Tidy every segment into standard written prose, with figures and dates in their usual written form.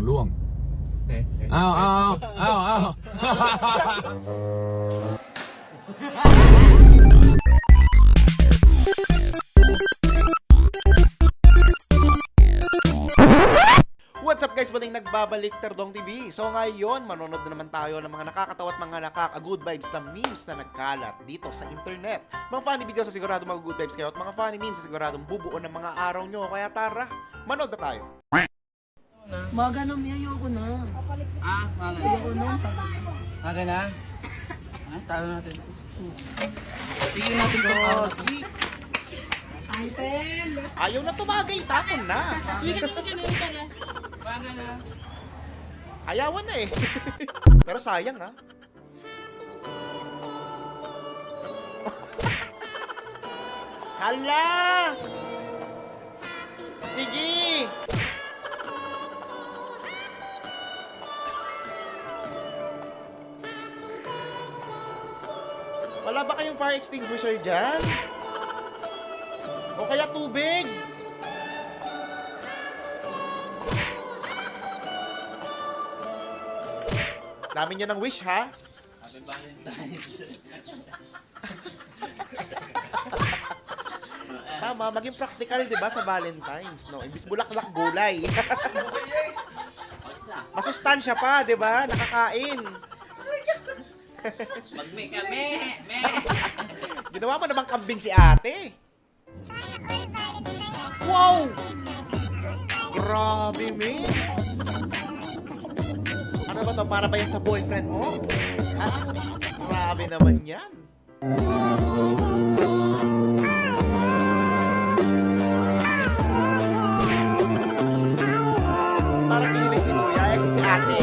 ล่วงอ้าวอ้าวอ้าวอ้าว What's up guys? Muling nagbabalik Terdong TV. So ngayon, manonood na naman tayo ng mga nakakatawa at mga nakaka-good vibes na memes na nagkalat dito sa internet. Mga funny videos sa sigurado mga good vibes kayo at mga funny memes sa siguradong bubuo ng mga araw nyo. Kaya tara, manood na tayo. Maga na, may ayoko na. Maga. Ayoko na. Maga na? Talo natin. Sige natin ito. Ayaw na tumagay, tapon na. Maga na. Ayawan na eh. Pero sayang ha. Hala! Sige! Wala ba kayong fire extinguisher dyan? O kaya tubig? Dami niya ng wish, ha? Happy Valentine's. Tama, maging practical, di ba, sa Valentine's, no? Imbis bulaklak gulay. Masustansya pa, di ba? Nakakain. Magme kami. Ginawa mo namang kambing si ate. Wow! Grabe, man. Ano ba to? Para ba yan sa boyfriend mo? Ha? Grabe naman yan. Parang kinilig si Kuya, si ate.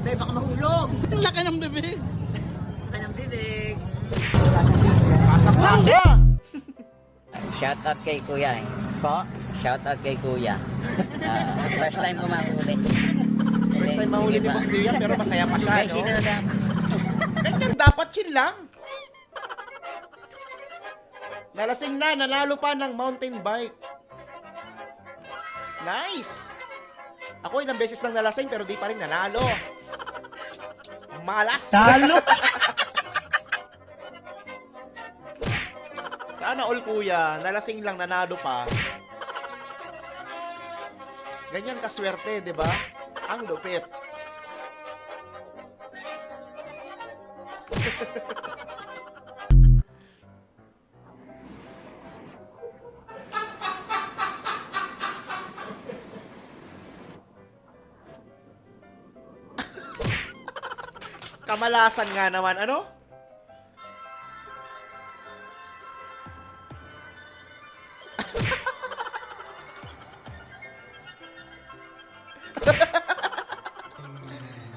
Dahil baka mahulog. Ang laki ng bibig. Laki ng bibig. Pasak lang ka. Shoutout kay Kuya eh. Po? Shoutout kay Kuya. First time ko mahuli. First time mahuli ni Boss Liam, pero masaya pa siya, Guys, no? sino na lang? Ganyan, dapat chill lang. Nalasing na, nanalo pa ng mountain bike. Nice! Ako ilang beses lang nalasing pero di pa rin nanalo. Malas! Talo! Sana all kuya, nalasing lang nanalo pa. Ganyan kaswerte, di ba? Ang lupit. Kamalasan nga naman, ano?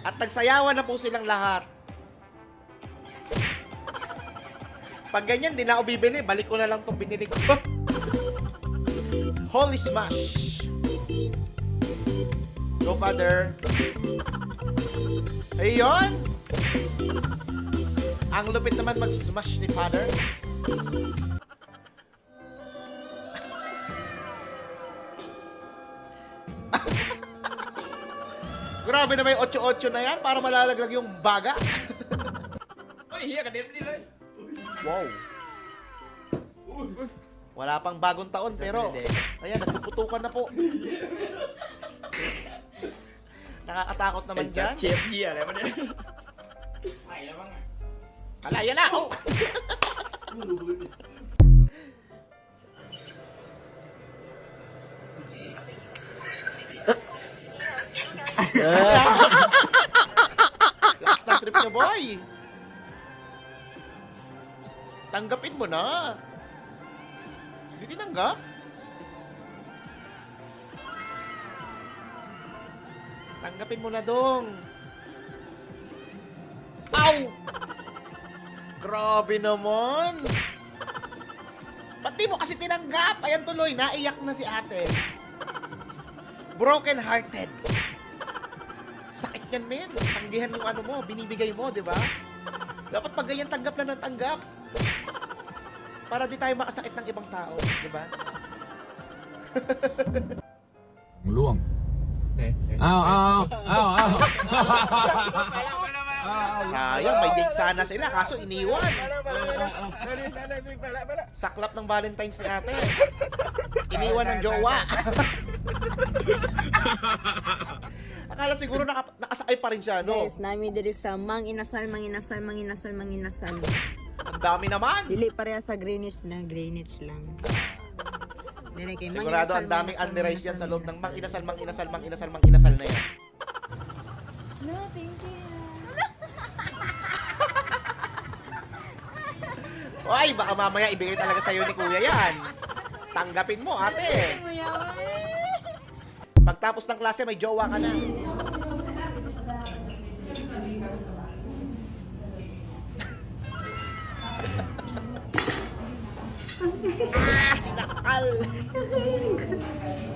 At nagsayawan na po silang lahat. Pag ganyan, di na ako bibili. Balik ko na lang itong binili ko. Holy smash! Go, father. Ayun! Ang lupit naman mag-smash ni father. Grabe na may 8-8 na yan para malalaglag yung baga. Wow. Wala pang bagong taon pero ayan, nagpuputukan na po. Nakakatakot naman dyan. Ala, yan na! Oh! Last na trip na, boy! Tanggapin mo na! Hindi tinanggap? Tanggapin mo na, dong! Ow! Grabe naman! Ba't di mo kasi tinanggap? Ayan tuloy, naiyak na si ate. Broken hearted. Sakit yan, men. Tanggihan yung ano mo, binibigay mo, di ba? Dapat pag ganyan tanggap lang ng tanggap. Para di tayo makasakit ng ibang tao, di ba? Luwang. Aw. Sayang, may date sana sila, kaso iniwan. Saklap ng Valentine's ni ate. Iniwan ng jowa. Akala siguro nakasakay pa rin siya, no? Guys, nami diri sa manginasal. Ang dami naman. Dili pareha sa Greenwich lang. Dili kay Sigurado ang daming manginasal, underize yan sa loob ng manginasal. manginasal na yan. No, thank you. Oy, baka mamaya ibigay talaga sa'yo ni kuya yan. Tanggapin mo, ate. Pagtapos ng klase, may jowa ka na. Sinakal.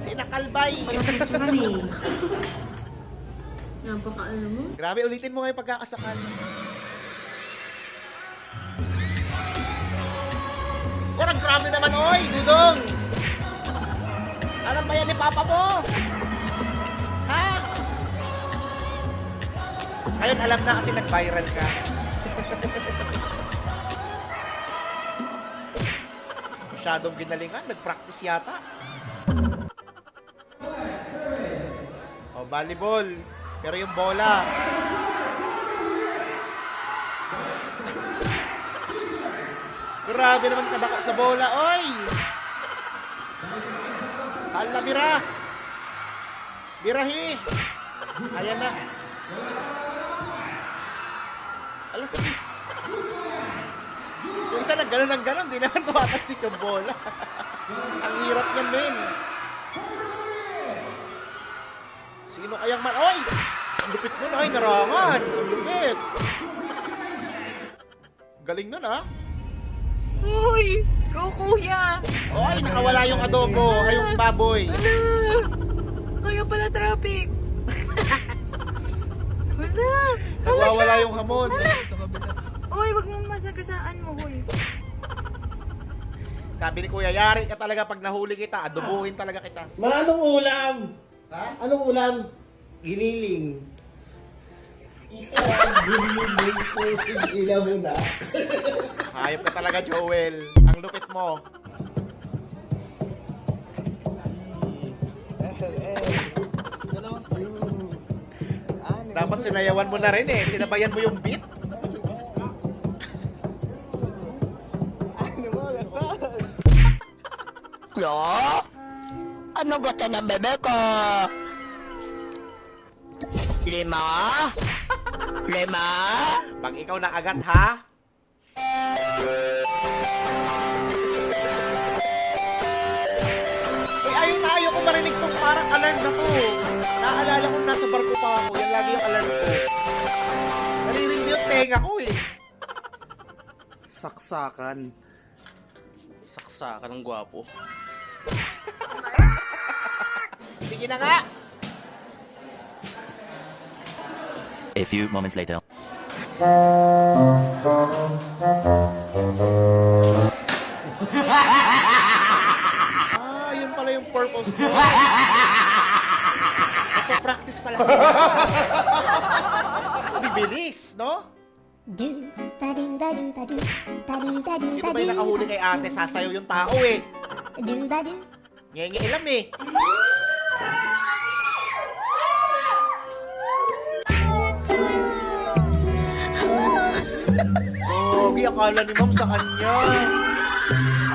Sinakal, bay. Napaka-ano mo? Grabe, ulitin mo nga yung pagkakasakal. Orang grabe naman, oy, Dudong. Alam ba yan ni Papa mo? Ha? Ayun, alam na kasi nag-viral ka. Masyadong ginalingan, nag-practice yata. O, volleyball. Pero yung bola. Grabe naman kadako sa bola, oy! Hala, bira! Birahi! Ayan na. Ala, sige. Yung isa nagganon ng ganon, di naman tumatasik yung bola. Ang hirap niyan, men. Sino kayang man? Oy! Ang lupit nun, ay, narangan. Ang lupit. Galing nun, ha? Uy! Go, kuya! Oy, nakawala yung adobo. Ay, yung baboy. Kaya pala traffic. Wala! Nagwawala yung hamon. Uy, wag mong masagasaan mo, uy. Sabi ni Kuya, yari ka talaga pag nahuli kita. Adobuhin talaga kita. Anong ulam? Ha? Anong ulam? Giniling. Giniling po. Ila mo na. Hayop ka talaga, Joel. Ang lupit mo. Dapat sinayawan mo na rin eh. Sinabayan mo yung beat. Yo? Ano gusto ng bebe ko? 5? 5? Pag ikaw na agad, ha? Ayun na, ayoko marinig tong parang alarm na to. Naalala ko nasa barko pa ako. Yan lagi yung alarm ko. Naririndi yung tenga ko eh. Saksakan. Saksakan ng gwapo. Sige na nga. A few moments later. Yun pala yung purpose ko. Nagpa-practice pala sila. Bibilis, no? Sino ba yung nakahuli kay ate? Sasayaw yung tao eh. Ngenge-ilam eh. Gogi, akala ni ma'am sa kanya.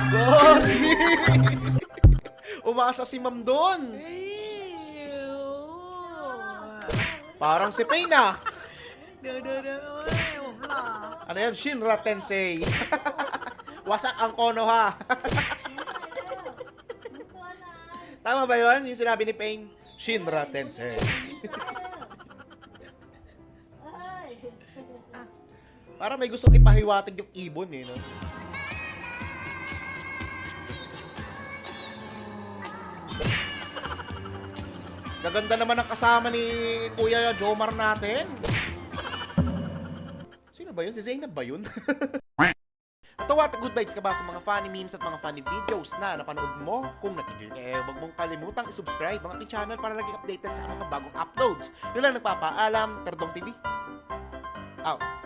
Gogi. Umasa si ma'am doon. Parang si Pain ah. Ano yan? Shinra Tensei. Wasak ang Konoha. Tama ba yun? Yung sinabi ni Pain? Shinra Tensei. Para may gustong ipahiwatig yung ibon eh, no? Gaganda naman ang kasama ni Kuya Jomar natin. Sino ba yun? Si Zainab ba yun? Natawa at good vibes ka ba sa mga funny memes at mga funny videos na napanood mo? Kung nag-enjoy huwag mong kalimutang i-subscribe ang ating channel para lagi updated sa mga bagong uploads. Yun lang nagpapaalam, Terdong TV. Out.